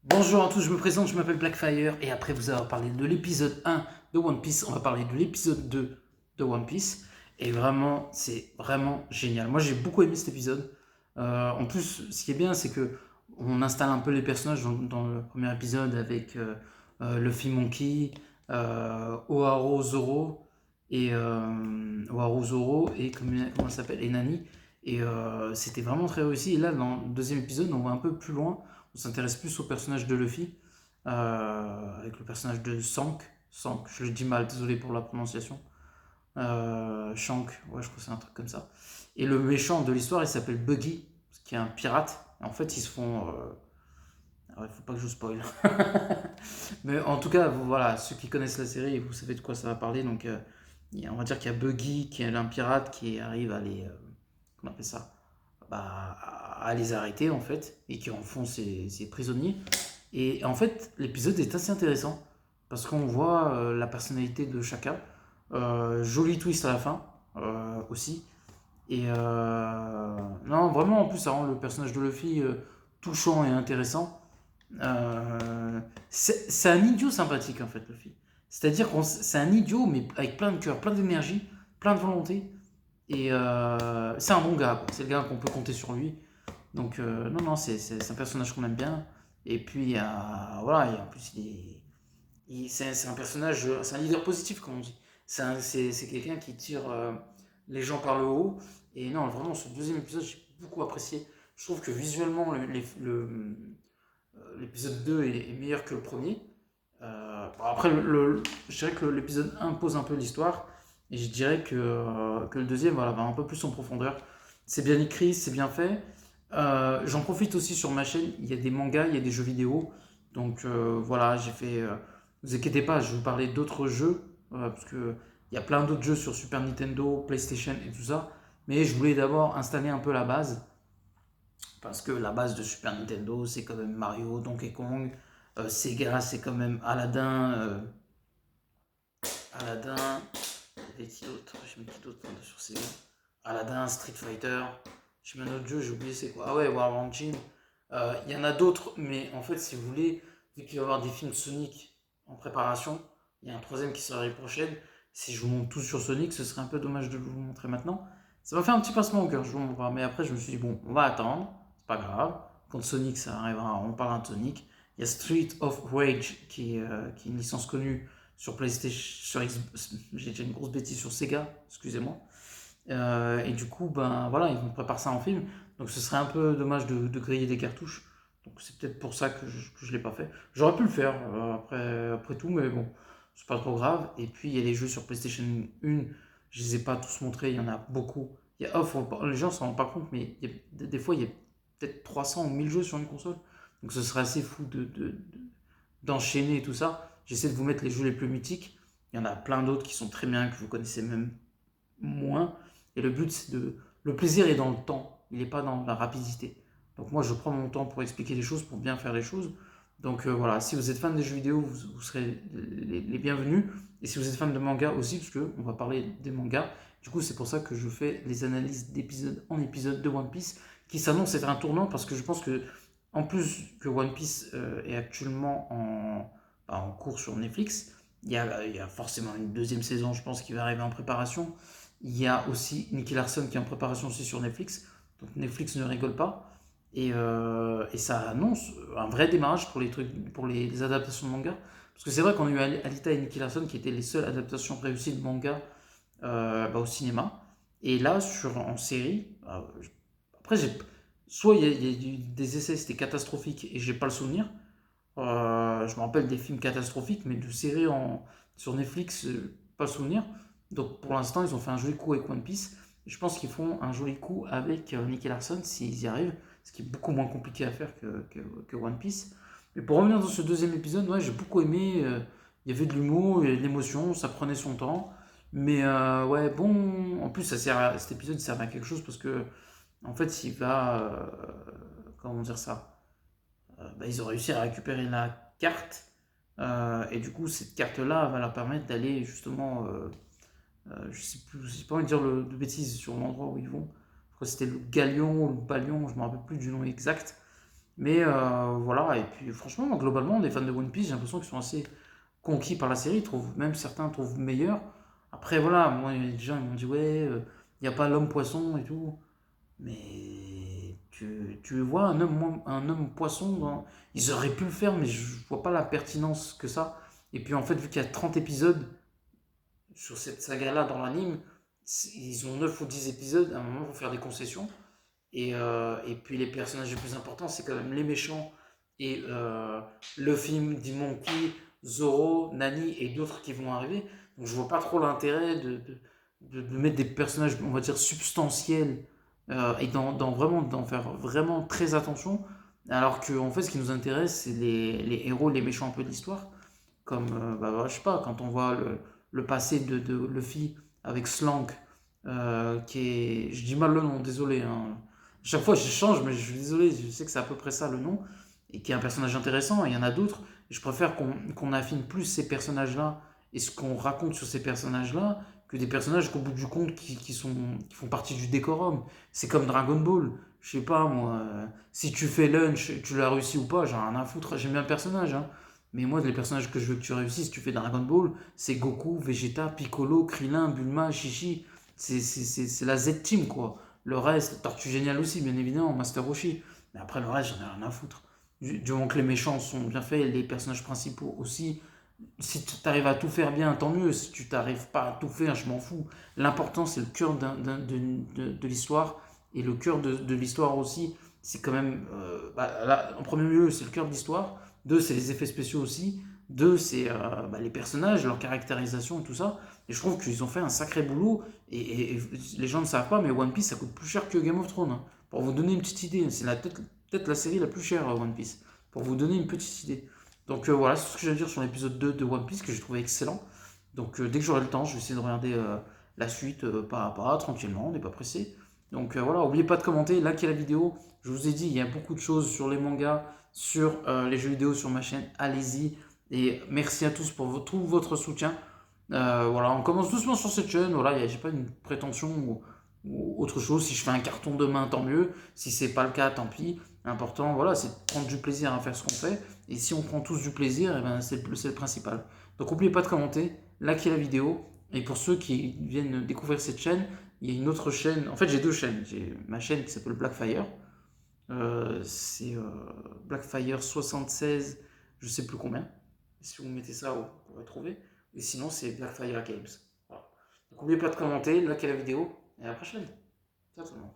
Bonjour à tous, je me présente, je m'appelle Blackfire et après vous avoir parlé de l'épisode 1 de One Piece, on va parler de l'épisode 2 de One Piece. Et vraiment, c'est vraiment génial. Moi j'ai beaucoup aimé cet épisode. En plus, ce qui est bien, c'est que on installe un peu les personnages dans le premier épisode avec Luffy Monkey, Oharu Zoro et comment ça s'appelle, et Nani. Et c'était vraiment très réussi. Et là, dans le deuxième épisode, on va un peu plus loin. On s'intéresse plus au personnage de Luffy, avec le personnage de Sank. Sank, je le dis mal, désolé pour la prononciation. Shank, ouais, je crois que c'est un truc comme ça. Et le méchant de l'histoire, il s'appelle Buggy, qui est un pirate. Et en fait, ils se font. Ouais, faut pas que je spoil. Mais en tout cas, voilà, ceux qui connaissent la série, vous savez de quoi ça va parler. Donc, on va dire qu'il y a Buggy, qui est un pirate, qui arrive à les. Comment on appelle ça, bah, à les arrêter en fait et qui en font ses prisonniers. Et en fait, l'épisode est assez intéressant parce qu'on voit la personnalité de chacun. Joli twist à la fin aussi. Et non, vraiment, en plus, ça rend le personnage de Luffy touchant et intéressant. C'est un idiot sympathique en fait, Luffy. C'est-à-dire que c'est un idiot, mais avec plein de cœur, plein d'énergie, plein de volonté. Et c'est un bon gars, quoi. C'est le gars qu'on peut compter sur lui. Donc, non, non, c'est un personnage qu'on aime bien. Et puis, voilà, et en plus, c'est un personnage, c'est un leader positif, comme on dit. C'est quelqu'un qui tire les gens par le haut. Et non, vraiment, ce deuxième épisode, j'ai beaucoup apprécié. Je trouve que visuellement, l'épisode 2 est meilleur que le premier. Bon, après, je dirais que l'épisode 1 pose un peu l'histoire. Et je dirais que le deuxième voilà, va un peu plus en profondeur. C'est bien écrit, c'est bien fait. J'en profite aussi sur ma chaîne. Il y a des mangas, il y a des jeux vidéo. Donc voilà, j'ai fait. Vous inquiétez pas, je vais vous parler d'autres jeux. Parce que il y a plein d'autres jeux sur Super Nintendo, PlayStation et tout ça. Mais je voulais d'abord installer un peu la base. Parce que la base de Super Nintendo, c'est quand même Mario, Donkey Kong. Sega, c'est quand même Aladdin. Aladdin. Il y avait qui d'autre? Je mets qui d'autre sur Sega? Aladdin, Street Fighter. Je mets un autre jeu, j'ai oublié c'est quoi. Ah ouais, War Engine. Il y en a d'autres, mais en fait, si vous voulez, vu qu'il va y avoir des films Sonic en préparation, il y a un troisième qui sera l'année prochaine. Si je vous montre tout sur Sonic, ce serait un peu dommage de vous montrer maintenant. Ça m'a fait un petit passement au cœur, je vous montre pas. Mais après, je me suis dit, bon, on va attendre, c'est pas grave. Quand Sonic, ça arrivera, on parlera de Sonic. Il y a Street of Rage, qui est une licence connue sur PlayStation, j'ai déjà une grosse bêtise sur Sega, excusez-moi. Et du coup, ben voilà, ils vont préparer ça en film. Donc ce serait un peu dommage de griller des cartouches. Donc c'est peut-être pour ça que je l'ai pas fait. J'aurais pu le faire après tout, mais bon, c'est pas trop grave. Et puis il y a les jeux sur PlayStation 1, je les ai pas tous montrés, il y en a beaucoup. Les gens s'en rendent pas compte, mais des fois il y a peut-être 300 ou 1000 jeux sur une console. Donc ce serait assez fou d'enchaîner tout ça. J'essaie de vous mettre les jeux les plus mythiques. Il y en a plein d'autres qui sont très bien, que vous connaissez même moins. Et le but, c'est de. Le plaisir est dans le temps, il n'est pas dans la rapidité. Donc moi, je prends mon temps pour expliquer les choses, pour bien faire les choses. Donc voilà, si vous êtes fan des jeux vidéo, vous serez les bienvenus. Et si vous êtes fan de manga aussi, parce qu'on va parler des mangas, du coup, c'est pour ça que je fais les analyses d'épisode en épisode de One Piece, qui s'annonce être un tournant, parce que je pense que, en plus que One Piece est actuellement en cours sur Netflix, il y a forcément une deuxième saison, je pense, qui va arriver en préparation. Il y a aussi Nicky Larson qui est en préparation aussi sur Netflix. Donc Netflix ne rigole pas. Et ça annonce un vrai démarrage pour les trucs, pour les adaptations de manga. Parce que c'est vrai qu'on a eu Alita et Nicky Larson qui étaient les seules adaptations réussies de manga au cinéma. Et là, en série, après, soit il y a eu des essais, c'était catastrophique et j'ai pas le souvenir. Je me rappelle des films catastrophiques, mais de séries sur Netflix, pas le souvenir. Donc pour l'instant, ils ont fait un joli coup avec One Piece. Je pense qu'ils font un joli coup avec Nicky Larson s'ils y arrivent, ce qui est beaucoup moins compliqué à faire que One Piece. Mais pour revenir dans ce deuxième épisode, ouais, j'ai beaucoup aimé. Il y avait de l'humour, il y avait de l'émotion, ça prenait son temps. Mais ouais, bon, en plus, cet épisode sert à quelque chose parce que, en fait, il va. Comment dire ça? Bah, ils ont réussi à récupérer la carte. Et du coup, cette carte-là va leur permettre d'aller justement, je sais plus, j'ai pas envie de dire de bêtises sur l'endroit où ils vont. Je crois que c'était le Galion ou le Balion, je me rappelle plus du nom exact. Mais voilà, et puis franchement, globalement, les fans de One Piece, j'ai l'impression qu'ils sont assez conquis par la série, même certains trouvent meilleur. Après, voilà, moi, les gens ils m'ont dit, ouais, il n'y a pas l'homme poisson et tout. Mais tu vois un homme poisson Ils auraient pu le faire, mais je vois pas la pertinence que ça. Et puis en fait, vu qu'il y a 30 épisodes sur cette saga-là dans l'anime, ils ont 9 ou 10 épisodes, à un moment, il faut faire des concessions. Et puis les personnages les plus importants, c'est quand même les méchants et le film d'Imonkey, Zoro, Nani et d'autres qui vont arriver. Donc je vois pas trop l'intérêt de mettre des personnages, on va dire, substantiels et vraiment d'en faire vraiment très attention. Alors que en fait, ce qui nous intéresse, c'est les héros, les méchants un peu de l'histoire. Comme, je sais pas, quand on voit le passé de Luffy avec Slank, qui est. Je dis mal le nom, désolé, hein. Chaque fois je change, mais je suis désolé, je sais que c'est à peu près ça le nom, et qui est un personnage intéressant, et il y en a d'autres. Je préfère qu'on affine plus ces personnages-là et ce qu'on raconte sur ces personnages-là que des personnages qu'au bout du compte qui font partie du décorum. C'est comme Dragon Ball. Je sais pas moi, si tu fais lunch, tu l'as réussi ou pas, j'ai rien à foutre. J'aime bien le personnage, hein. Mais moi, les personnages que je veux que tu réussisses, tu fais Dragon Ball, c'est Goku, Vegeta, Piccolo, Krillin, Bulma, Chichi. C'est la Z-Team, quoi. Le reste, Tortue Géniale aussi, bien évidemment, Master Roshi. Mais après, le reste, j'en ai rien à foutre. Du moment que les méchants sont bien faits, les personnages principaux aussi. Si tu arrives à tout faire bien, tant mieux. Si tu t'arrives pas à tout faire, je m'en fous. L'important, c'est le cœur de l'histoire. Et le cœur de l'histoire aussi, c'est quand même. Là, en premier lieu, c'est le cœur de l'histoire. Deux, c'est les effets spéciaux aussi. Deux, c'est les personnages, leur caractérisation et tout ça. Et je trouve qu'ils ont fait un sacré boulot. Et les gens ne savent pas, mais One Piece, ça coûte plus cher que Game of Thrones, hein. Pour vous donner une petite idée, c'est peut-être la série la plus chère, One Piece. Pour vous donner une petite idée. Donc voilà, c'est tout ce que j'ai à dire sur l'épisode 2 de One Piece que j'ai trouvé excellent. Donc dès que j'aurai le temps, je vais essayer de regarder la suite pas à pas, tranquillement, on n'est pas pressé. Donc voilà, n'oubliez pas de commenter, likez la vidéo. Je vous ai dit, il y a beaucoup de choses sur les mangas, sur les jeux vidéo sur ma chaîne, allez-y. Et merci à tous pour tout votre soutien. Voilà, on commence doucement sur cette chaîne. Voilà, j'ai pas une prétention ou autre chose. Si je fais un carton demain, tant mieux. Si c'est pas le cas, tant pis. L'important, voilà, c'est de prendre du plaisir à faire ce qu'on fait. Et si on prend tous du plaisir, eh ben, c'est le principal. Donc n'oubliez pas de commenter, likez la vidéo. Et pour ceux qui viennent découvrir cette chaîne, il y a une autre chaîne. En fait, j'ai deux chaînes. J'ai ma chaîne qui s'appelle Blackfire. C'est Blackfire 76, je sais plus combien. Si vous mettez ça, vous pourrez trouver. Et sinon, c'est Blackfire Games. Voilà. Donc n'oubliez pas de commenter, likez la vidéo. Et à la prochaine. Ciao tout le monde.